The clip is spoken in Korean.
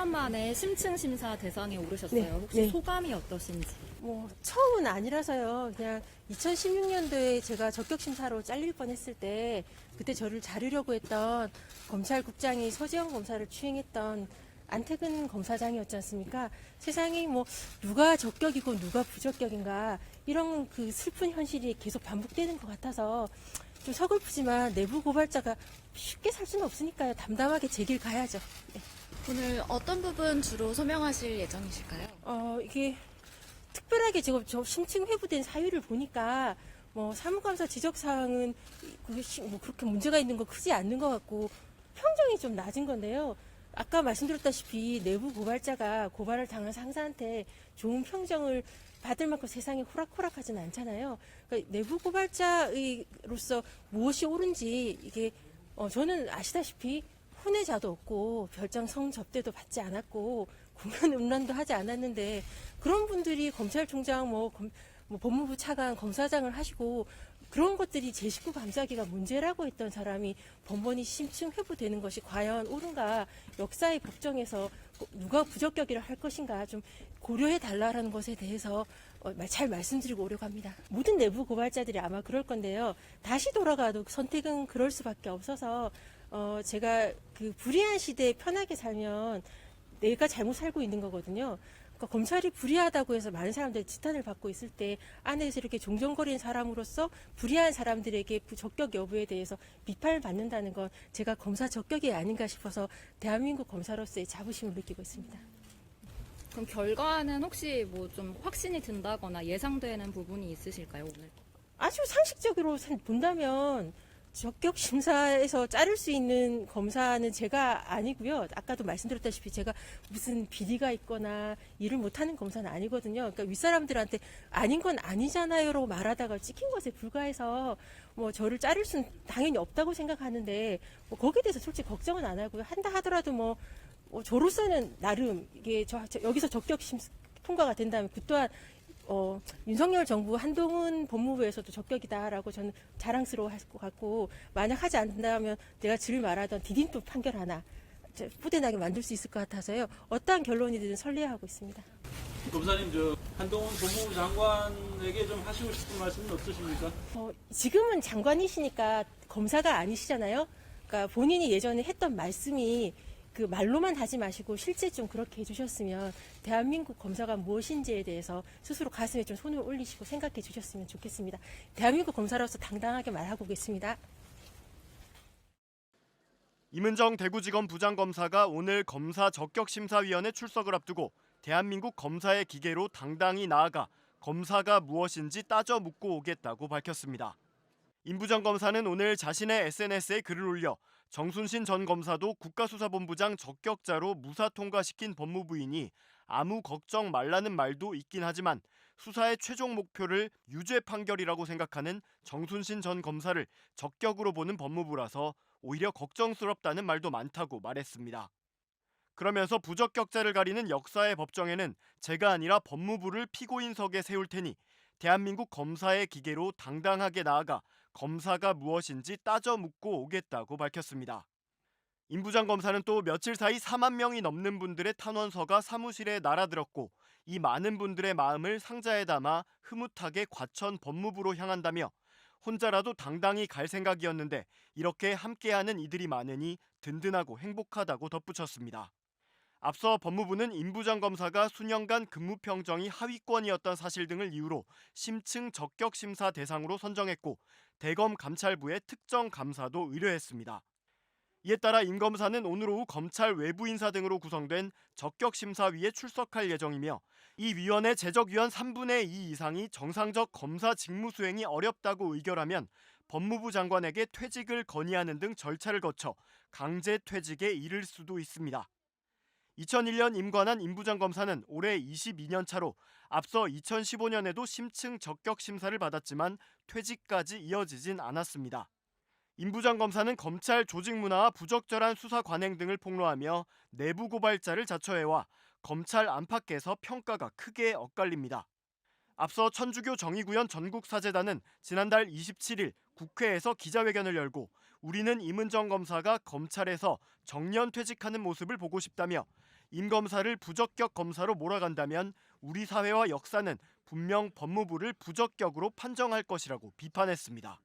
10년 만에 심층 심사 대상에 오르셨어요. 네, 혹시 네. 소감이 어떠신지? 처음은 아니라서요. 그냥 2016년도에 제가 적격심사로 잘릴 뻔했을 때 그때 저를 자르려고 했던 검찰국장이 서지영 검사를 추행했던 안태근 검사장이었지 않습니까? 세상이 누가 적격이고 누가 부적격인가 이런 그 슬픈 현실이 계속 반복되는 것 같아서 좀 서글프지만 내부 고발자가 쉽게 살 수는 없으니까요. 담담하게 제 길 가야죠. 네. 오늘 어떤 부분 주로 소명하실 예정이실까요? 이게 특별하게 지금 저 심층 회부된 사유를 보니까 사무감사 지적사항은 그렇게 문제가 있는 거 크지 않는 것 같고 평정이 좀 낮은 건데요. 아까 말씀드렸다시피 내부 고발자가 고발을 당한 상사한테 좋은 평정을 받을 만큼 세상에 호락호락하지는 않잖아요. 그러니까 내부 고발자로서 무엇이 옳은지 이게 저는 아시다시피 혼외자도 없고 별장 성접대도 받지 않았고 공연 음란도 하지 않았는데 그런 분들이 검찰총장 법무부 차관 검사장을 하시고 그런 것들이 제 식구 감싸기가 문제라고 했던 사람이 번번이 심층 회부되는 것이 과연 옳은가 역사의 법정에서 누가 부적격이라 할 것인가 좀 고려해 달라라는 것에 대해서 잘 말씀드리고 오려고 합니다. 모든 내부 고발자들이 아마 그럴 건데요. 다시 돌아가도 선택은 그럴 수밖에 없어서 제가 그 불의한 시대에 편하게 살면 내가 잘못 살고 있는 거거든요. 그러니까 검찰이 불의하다고 해서 많은 사람들이 지탄을 받고 있을 때 안에서 이렇게 종종거리는 사람으로서 불의한 사람들에게 적격 여부에 대해서 비판을 받는다는 건 제가 검사 적격이 아닌가 싶어서 대한민국 검사로서의 자부심을 느끼고 있습니다. 그럼 결과는 혹시 좀 확신이 든다거나 예상되는 부분이 있으실까요, 오늘? 아주 상식적으로 본다면 적격 심사에서 자를 수 있는 검사는 제가 아니고요. 아까도 말씀드렸다시피 제가 무슨 비리가 있거나 일을 못하는 검사는 아니거든요. 그러니까 윗사람들한테 아닌 건 아니잖아요라고 말하다가 찍힌 것에 불과해서 저를 자를 수는 당연히 없다고 생각하는데 거기에 대해서 솔직히 걱정은 안 하고요. 한다 하더라도 저로서는 나름 이게 여기서 적격 심사 통과가 된다면 그 또한 윤석열 정부 한동훈 법무부에서도 적격이다라고 저는 자랑스러워할 것 같고 만약 하지 않는다면 내가 늘 말하던 디딤돌 판결 하나 뿌듯하게 만들 수 있을 것 같아서요. 어떠한 결론이든 설레하고 있습니다. 검사님, 한동훈 법무부 장관에게 좀 하시고 싶은 말씀은 없으십니까? 지금은 장관이시니까 검사가 아니시잖아요. 그러니까 본인이 예전에 했던 말씀이 그 말로만 하지 마시고 실제 좀 그렇게 해주셨으면 대한민국 검사가 무엇인지에 대해서 스스로 가슴에 좀 손을 올리시고 생각해 주셨으면 좋겠습니다. 대한민국 검사로서 당당하게 말하고 오겠습니다. 임은정 대구지검 부장검사가 오늘 검사 적격심사위원회 출석을 앞두고 대한민국 검사의 기계로 당당히 나아가 검사가 무엇인지 따져 묻고 오겠다고 밝혔습니다. 임 부장검사는 오늘 자신의 SNS에 글을 올려 정순신 전 검사도 국가수사본부장 적격자로 무사 통과시킨 법무부이니 아무 걱정 말라는 말도 있긴 하지만 수사의 최종 목표를 유죄 판결이라고 생각하는 정순신 전 검사를 적격으로 보는 법무부라서 오히려 걱정스럽다는 말도 많다고 말했습니다. 그러면서 부적격자를 가리는 역사의 법정에는 제가 아니라 법무부를 피고인석에 세울 테니 대한민국 검사의 기계로 당당하게 나아가 검사가 무엇인지 따져 묻고 오겠다고 밝혔습니다. 임 부장검사는 또 며칠 사이 4만 명이 넘는 분들의 탄원서가 사무실에 날아들었고 이 많은 분들의 마음을 상자에 담아 흐뭇하게 과천 법무부로 향한다며 혼자라도 당당히 갈 생각이었는데 이렇게 함께하는 이들이 많으니 든든하고 행복하다고 덧붙였습니다. 앞서 법무부는 임 부장검사가 수년간 근무평정이 하위권이었던 사실 등을 이유로 심층 적격심사 대상으로 선정했고 대검 감찰부에 특정 감사도 의뢰했습니다. 이에 따라 임 검사는 오늘 오후 검찰 외부 인사 등으로 구성된 적격심사위에 출석할 예정이며 이 위원회 재적위원 3분의 2 이상이 정상적 검사 직무 수행이 어렵다고 의결하면 법무부 장관에게 퇴직을 건의하는 등 절차를 거쳐 강제 퇴직에 이를 수도 있습니다. 2001년 임관한 임 부장검사는 올해 22년 차로 앞서 2015년에도 심층 적격 심사를 받았지만 퇴직까지 이어지진 않았습니다. 임 부장검사는 검찰 조직 문화와 부적절한 수사 관행 등을 폭로하며 내부 고발자를 자처해와 검찰 안팎에서 평가가 크게 엇갈립니다. 앞서 천주교 정의구현 전국사재단은 지난달 27일 국회에서 기자회견을 열고 우리는 임은정 검사가 검찰에서 정년 퇴직하는 모습을 보고 싶다며 임 검사를 부적격 검사로 몰아간다면 우리 사회와 역사는 분명 법무부를 부적격으로 판정할 것이라고 비판했습니다.